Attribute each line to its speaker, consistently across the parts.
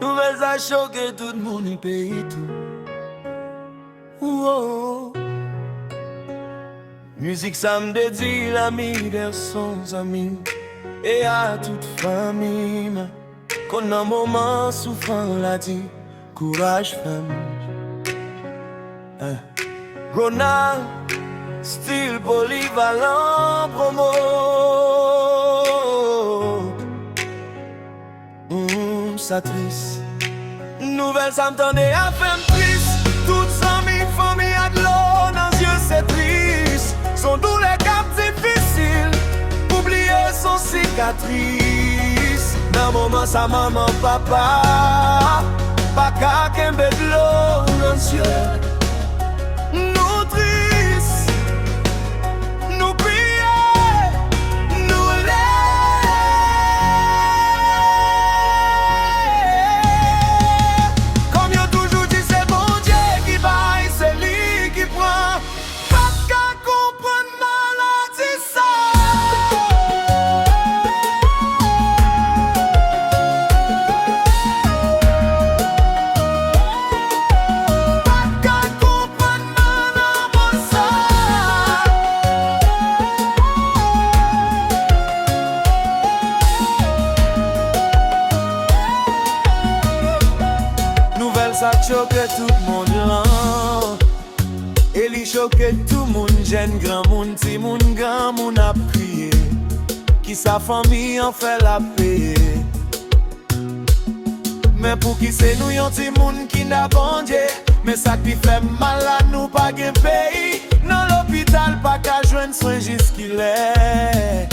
Speaker 1: Nouvelles a choqué tout le monde du pays tout. Oh. Musique ça me dédie l'ami vers son ami et à toute famille. Qu'on a un moment souffrant l'a dit, courage femme. Ronald, style polyvalent promo. Ça triste. Nouvelle ça m'tendait à faire triste. Toutes 100 000 familles à de l'eau dans les yeux c'est triste. Son doux les caps difficiles. Oublier son cicatrice. Dans moment sa maman papa. Pas qu'à qu'un de l'eau dans les yeux. Nous tristes. Nous prions. Nous ça choque tout le monde là. Et il choque tout le monde, jeune, grand monde, petit monde, grand monde a prié. Qui sa famille en fait la paix. Mais pour qui c'est nous yon petit monde qui n'a bon Dieu. Mais ça qui fait mal à nous pas gain pays. Dans l'hôpital pas qu'à joindre soin jusqu'il est.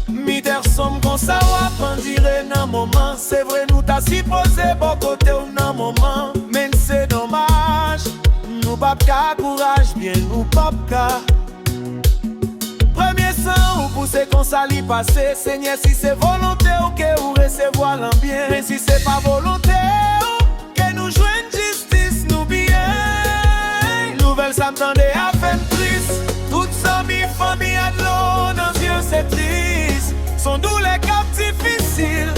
Speaker 1: Miter somme qu'on ça va dire nan moment. C'est vrai nous t'a si posé bon côté ou nan moment. Mais c'est dommage. Nous pas qu'à courage bien nous pas qu'à. Premier sang ou pousser qu'on s'allie passer. Seigneur si c'est volonté ou que ou recevoir l'ambien. Mais si c'est pas volonté ou que nous joigne justice nous bien. Nouvelle ça m'tendait à faire triste. Toutes 100 000 familles à de l'eau dans les yeux c'est triste. Son doux les caps difficiles.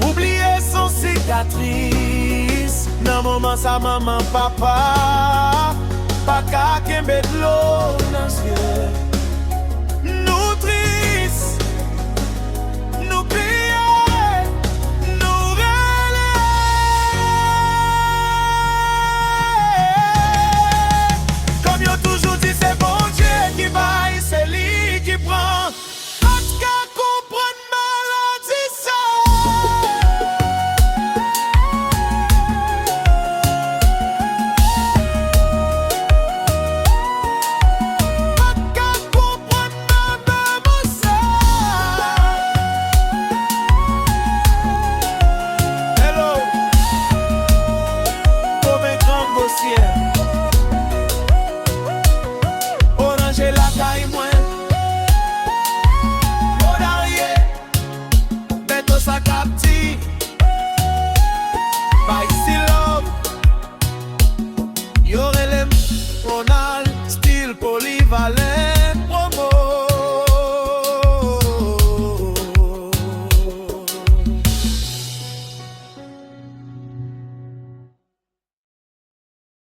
Speaker 1: Oublier son cicatrice. Dans moment sa maman papa. Pas qu'à qu'un de l'eau dans les yeux.